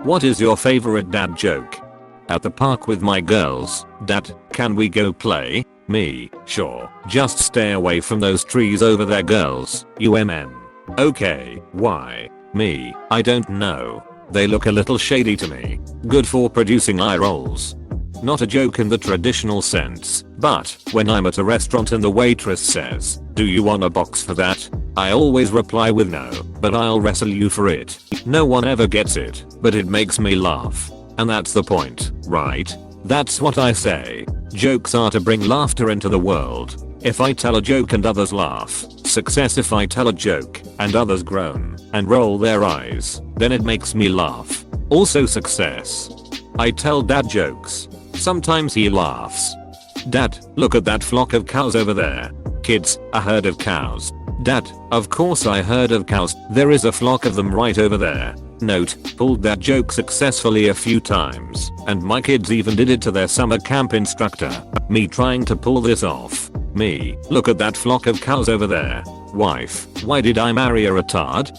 What is your favorite dad joke? At the park with my girls. Dad, can we go play? Me, sure. Just stay away from those trees over there, girls. UMN. Okay, why? Me, I don't know. They look a little shady to me. Good for producing eye rolls. Not a joke in the traditional sense, but when I'm at a restaurant and the waitress says, "Do you want a box for that?" I always reply with no, but I'll wrestle you for it. No one ever gets it, but it makes me laugh. And that's the point, right? That's what I say. Jokes are to bring laughter into the world. If I tell a joke and others laugh, success. If I tell a joke and others groan and roll their eyes, then it makes me laugh. Also success. I tell dad jokes. Sometimes he laughs. Dad, look at that flock of cows over there. Kids, a herd of cows. Dad, of course I heard of cows. There is a flock of them right over there. Note, pulled that joke successfully a few times, and my kids even did it to their summer camp instructor. Me trying to pull this off. Me, look at that flock of cows over there. Wife, why did I marry a retard?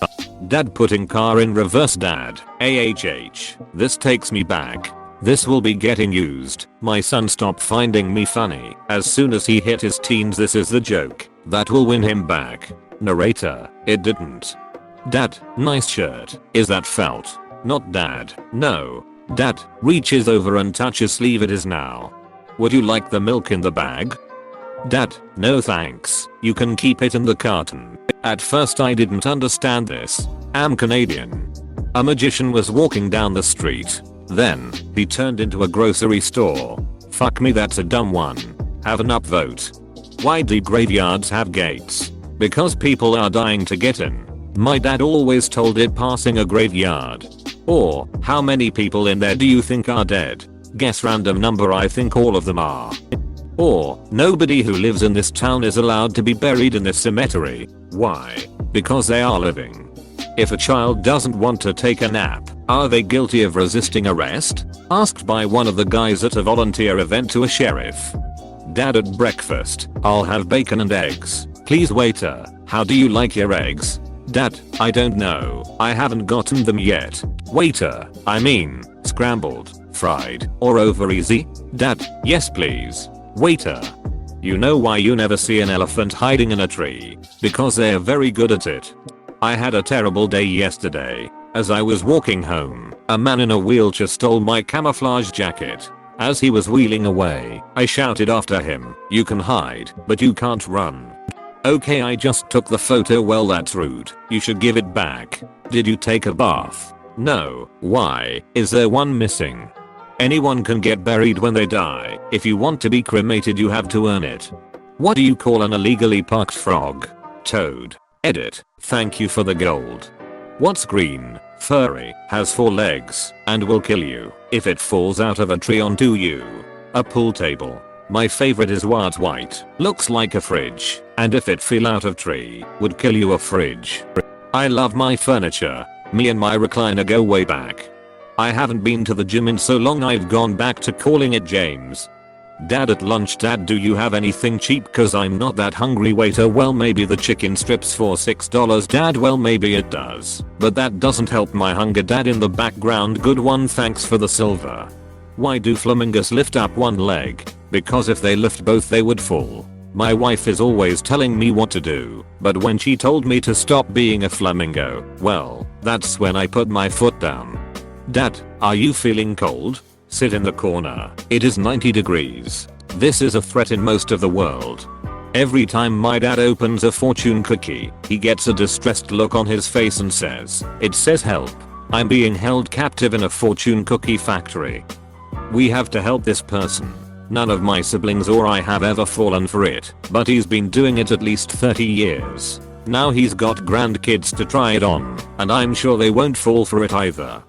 Dad putting car in reverse. Dad, AHH, this takes me back. This will be getting used. My son stopped finding me funny as soon as he hit his teens. This is the joke that will win him back. Narrator, it didn't. Dad, nice shirt. Is that felt? Not dad. No. Dad, reaches over and touches sleeve. It is now. Would you like the milk in the bag? Dad, no thanks. You can keep it in the carton. At first I didn't understand this. I'm Canadian. A magician was walking down the street. Then, he turned into a grocery store. Fuck me, that's a dumb one. Have an upvote. Why do graveyards have gates? Because people are dying to get in. My dad always told it passing a graveyard. Or, how many people in there do you think are dead? Guess random number. I think all of them are. Or, nobody who lives in this town is allowed to be buried in this cemetery. Why? Because they are living. If a child doesn't want to take a nap, are they guilty of resisting arrest? Asked by one of the guys at a volunteer event to a sheriff. Dad at breakfast, I'll have bacon and eggs. Please waiter, how do you like your eggs? Dad, I don't know, I haven't gotten them yet. Waiter, I mean, scrambled, fried, or over easy? Dad, yes please. Waiter. You know why you never see an elephant hiding in a tree? Because they are very good at it. I had a terrible day yesterday. As I was walking home, a man in a wheelchair stole my camouflage jacket. As he was wheeling away, I shouted after him, "You can hide, but you can't run." Okay, I just took the photo. Well, that's rude. You should give it back. Did you take a bath? No. Why? Is there one missing? Anyone can get buried when they die. If you want to be cremated, you have to earn it. What do you call an illegally parked frog? Toad. Edit. Thank you for the gold. What's green, furry, has 4 legs, and will kill you if it falls out of a tree onto you? A pool table. My favorite is what's white, looks like a fridge, and if it fell out of tree, would kill you. A fridge. I love my furniture. Me and my recliner go way back. I haven't been to the gym in so long I've gone back to calling it James. Dad at lunch. Dad, do you have anything cheap? Cause I'm not that hungry. Waiter, well maybe the chicken strips for $6. Dad, well maybe it does, but that doesn't help my hunger. Dad in the background, good one, thanks for the silver. Why do flamingos lift up one leg? Because if they lift both they would fall. My wife is always telling me what to do, but when she told me to stop being a flamingo, well, that's when I put my foot down. Dad, are you feeling cold? Sit in the corner. It is 90 degrees. This is a threat in most of the world. Every time my dad opens a fortune cookie, he gets a distressed look on his face and says, "It says help. I'm being held captive in a fortune cookie factory. We have to help this person." None of my siblings or I have ever fallen for it, but he's been doing it at least 30 years. Now he's got grandkids to try it on, and I'm sure they won't fall for it either.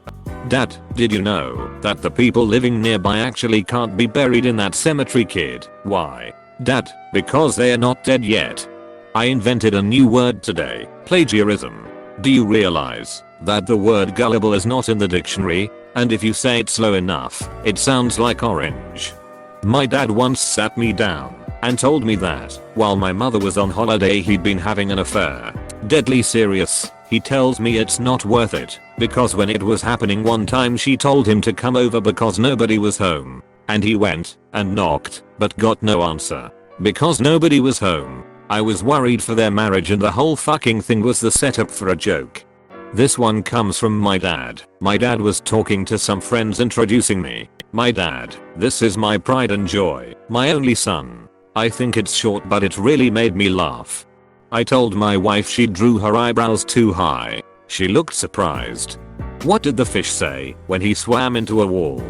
Dad, did you know that the people living nearby actually can't be buried in that cemetery? Kid, why? Dad, because they are not dead yet. I invented a new word today, plagiarism. Do you realize that the word gullible is not in the dictionary? And if you say it slow enough, it sounds like orange. My dad once sat me down and told me that while my mother was on holiday he'd been having an affair. Deadly serious. He tells me it's not worth it because when it was happening one time she told him to come over because nobody was home. And he went and knocked but got no answer because nobody was home. I was worried for their marriage and the whole fucking thing was the setup for a joke. This one comes from my dad. My dad was talking to some friends introducing me. My dad, this is my pride and joy, my only son. I think it's short but it really made me laugh. I told my wife she drew her eyebrows too high. She looked surprised. What did the fish say when he swam into a wall?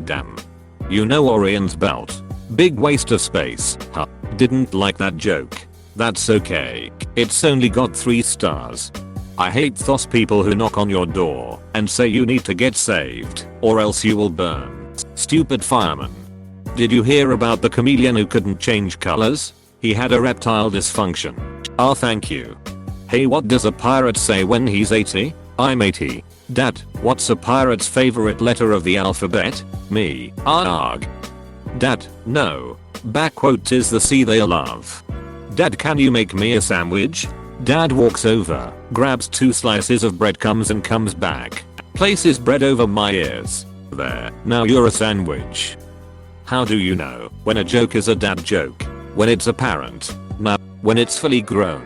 Damn. You know Orion's belt. Big waste of space, huh? Didn't like that joke. That's okay. It's only got 3 stars. I hate those people who knock on your door and say you need to get saved or else you will burn. Stupid fireman. Did you hear about the chameleon who couldn't change colors? He had erectile dysfunction. Ah, thank you. Hey, what does a pirate say when he's 80? I'm 80. Dad, what's a pirate's favorite letter of the alphabet? Me. Arg. Dad, no. Backquote is the C they love. Dad, can you make me a sandwich? Dad walks over, grabs 2 slices of breadcrumbs and comes back. Places bread over my ears. There, now you're a sandwich. How do you know when a joke is a dad joke? When it's apparent? No, when it's fully grown.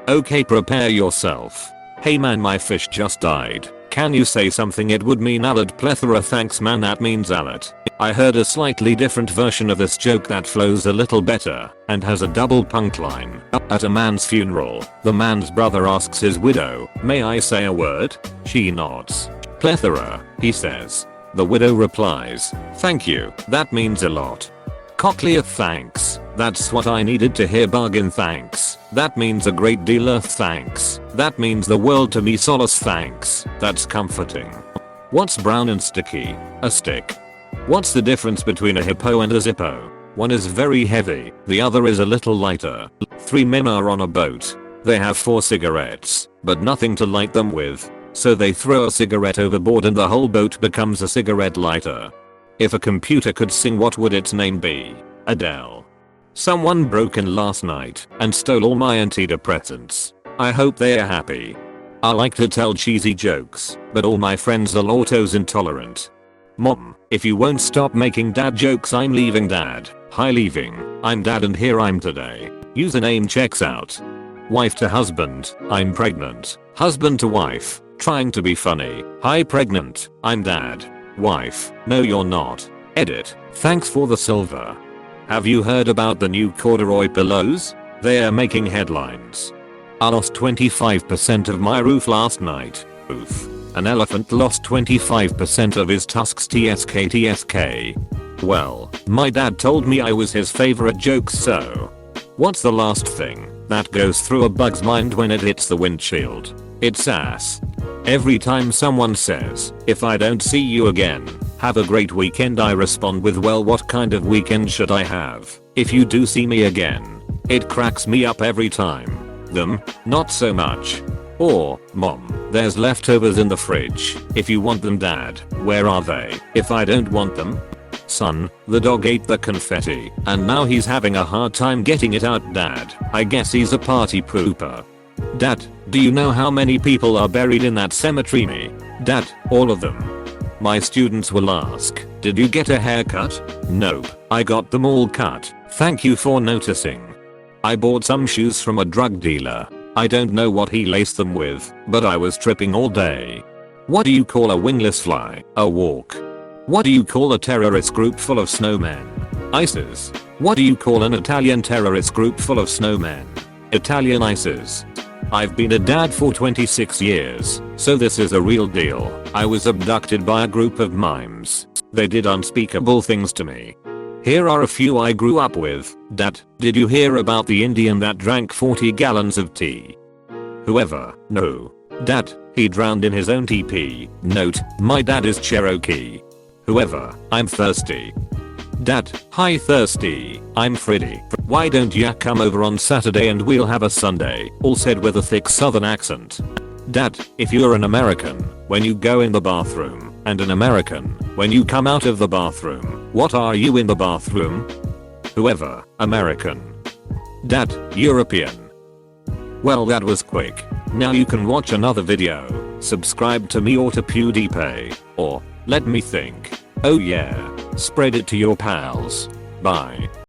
Okay, prepare yourself. Hey man, my fish just died. Can you say something? It would mean alert plethora. Thanks man, that means alert. I heard a slightly different version of this joke that flows a little better and has a double punchline. At a man's funeral, the man's brother asks his widow, may I say a word? She nods. Plethora, he says. The widow replies, thank you, that means a lot. Cochlear, thanks, that's what I needed to hear. Bargain, thanks, that means a great deal. Of thanks, that means the world to me. Solace, thanks, that's comforting. What's brown and sticky? A stick. What's the difference between a hippo and a zippo? One is very heavy, the other is a little lighter. 3 men are on a boat. They have 4 cigarettes, but nothing to light them with. So they throw a cigarette overboard and the whole boat becomes a cigarette lighter. If a computer could sing, what would its name be? Adele. Someone broke in last night and stole all my antidepressants. I hope they are happy. I like to tell cheesy jokes, but all my friends are lactose intolerant. Mom, if you won't stop making dad jokes, I'm leaving. Dad, hi, leaving. I'm dad and here I'm today. Username checks out. Wife to husband, I'm pregnant. Husband to wife, trying to be funny. Hi, pregnant, I'm dad. Wife, no you're not. Edit, thanks for the silver. Have you heard about the new corduroy pillows? They are making headlines. I lost 25% of my roof last night. Oof. An elephant lost 25% of his tusks. TSK. Well, my dad told me I was his favorite joke, so. What's the last thing that goes through a bug's mind when it hits the windshield? It's ass. Every time someone says, if I don't see you again, have a great weekend, I respond with, well, what kind of weekend should I have if you do see me again? It cracks me up every time. Them, not so much. Or, mom, there's leftovers in the fridge. If you want them, dad, where are they? If I don't want them? Son, the dog ate the confetti and now he's having a hard time getting it out. Dad, I guess he's a party pooper. Dad, do you know how many people are buried in that cemetery? Me. Dad, all of them. My students will ask, did you get a haircut? Nope, I got them all cut. Thank you for noticing. I bought some shoes from a drug dealer. I don't know what he laced them with, but I was tripping all day. What do you call a wingless fly? A walk. What do you call a terrorist group full of snowmen? ISIS. What do you call an Italian terrorist group full of snowmen? Italian ISIS. I've been a dad for 26 years, so this is a real deal. I was abducted by a group of mimes. They did unspeakable things to me. Here are a few I grew up with. Dad, did you hear about the Indian that drank 40 gallons of tea? Whoever, no. Dad, he drowned in his own TP. Note, my dad is Cherokee. Whoever, I'm thirsty. Dad, hi thirsty, I'm Freddy. Why don't ya come over on Saturday and we'll have a Sunday? All said with a thick southern accent. Dad, if you're an American, when you go in the bathroom, and an American, when you come out of the bathroom, what are you in the bathroom? Whoever, American. Dad, European. Well, that was quick. Now you can watch another video, subscribe to me or to PewDiePie, or, let me think. Oh yeah, spread it to your pals. Bye.